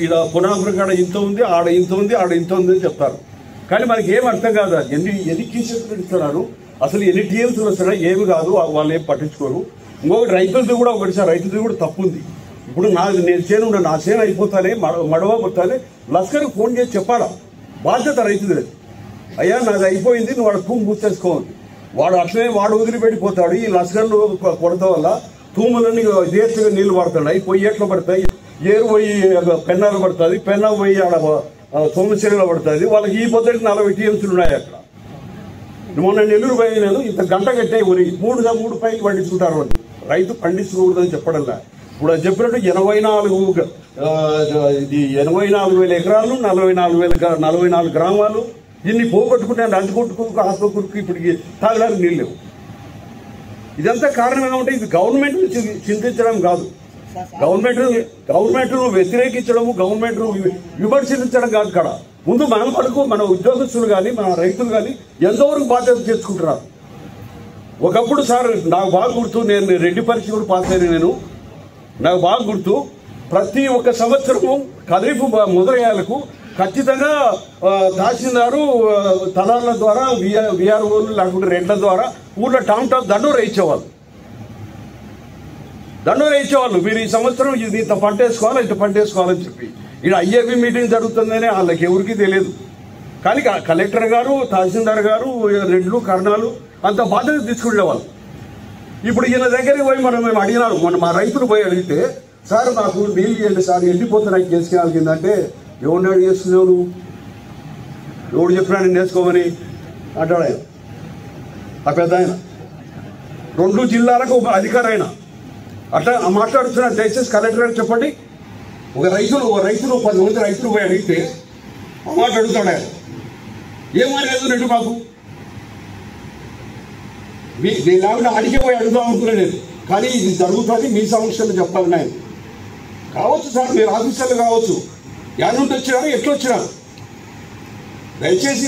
ఈడ పునాపురం కాడ ఇంత ఉంది, ఆడ ఇంత ఉంది, ఆడ ఇంత ఉంది అని చెప్తారు. కానీ మనకి ఏం అర్థం కాదు. ఎన్ని కేసులు ఇస్తున్నారు, అసలు ఎన్ని టీఎంసీలు వస్తున్నా ఏమి కాదు, వాళ్ళు ఏం పట్టించుకోరు. ఇంకొకటి రైతులది కూడా రైతులది కూడా తప్పు ఉంది. ఇప్పుడు నేను నా చేను అయిపోతానే మడవ పోతానే లస్కర్కి ఫోన్ చేసి చెప్పాలా, బాధ్యత రైతుది. అయ్యా నాది అయిపోయింది, నువ్వు వాడు తూము పూసేసుకోవాలి. వాడు అట్లనే వదిలిపెట్టిపోతాడు. ఈ లస్కర్లు కొడత వల్ల తూములన్నీ దేశంగా నీళ్లు పడుతున్నాయి, పొయ్యేట్లో పడతాయి, ఏరు పోయి పెన్నాలు పడుతుంది, పెన్నా పోయి ఆడ సోమశీలలో పడుతుంది. వాళ్ళకి ఈ పొద్దుటి 40 టీఎంసీలు ఉన్నాయి అక్కడ. మొన్న నెల్లూరు పోయినాను, ఇంత గంట కట్టే ఊరి 3 పైకి పండించుకుంటారు. వాళ్ళు రైతు పండించకూడదని చెప్పడంలా. ఇప్పుడు అది చెప్పినట్టు 84,000 ఎకరాలు, 44 గ్రామాలు ఇన్ని పోగొట్టుకుంటే నంచుకొట్టుకు ఆత్మకురికి ఇప్పటికి తాగడానికి నీళ్ళు లేవు. ఇదంతా కారణం ఏమంటే ఇది గవర్నమెంట్ చింతించడం కాదు, గవర్నమెంట్ వ్యతిరేకించడము, గవర్నమెంట్ విమర్శించడం కాదు. ఇక్కడ ముందు మన ఉద్యోగస్తులు కానీ మన రైతులు కానీ ఎంతవరకు బాధ్యత తెచ్చుకుంటున్నారు. ఒకప్పుడు సార్ నాకు బాగా గుర్తు, నేను రెడ్డి పరీక్ష కూడా పాస్ అయినా. నాకు బాగా గుర్తు, ప్రతి ఒక్క సంవత్సరము ఖరీఫ్ మొదలయ్యాలకు ఖచ్చితంగా తహసీల్దారు తలాల ద్వారా విఆర్ఓలు లేకుంటే రెడ్ల ద్వారా ఊళ్ళో టాప్ దండోర వేయించేవాళ్ళు. మీరు ఈ సంవత్సరం ఇది ఇంత పంట వేసుకోవాలి, ఇంత పంట వేసుకోవాలని చెప్పి. ఇక్కడ ఐఏబీ మీటింగ్ జరుగుతుందని వాళ్ళకి ఎవరికి తెలియదు. కానీ కలెక్టర్ గారు, తహసీల్దార్ గారు, రెడ్లు కర్ణాలు అంత బాధ్యత తీసుకునేవాళ్ళు. ఇప్పుడు ఈయన దగ్గరికి పోయి మేము అడిగినారు, మా రైతులు పోయి అడిగితే, సార్ నాకు నీళ్ళు ఇవ్వండి సార్, ఎండిపోతున్నాయి కేసుకెళ్ళాలి కిందంటే, ఎవరిని అడిగి చేస్తున్నావు నువ్వు, ఎవడు చెప్పినా నేను వేసుకోమని అంటాడు ఆయన. ఆ పెద్ద ఆయన 2 జిల్లాలకు అధికారి ఆయన అట్లా మాట్లాడుతున్నారు. దయచేసి కలెక్టర్ గారు చెప్పండి. ఒక రైతులు 10 మంది రైతులు పోయి అడిగితే ఆ మాట అడుగుతాడు ఆయన. ఏమనేది రెడ్డి మాకు, నేను అడిగి పోయి అడుగుదాం అనుకున్నాను నేను. కానీ ఇది జరుగుతుంది, మీ సమస్యలు చెప్పాలి నేను. కావచ్చు సార్, మీరు ఆఫీసర్లు కావచ్చు, యాడ్ నుండి వచ్చినారు, ఎట్లా వచ్చినారు, దయచేసి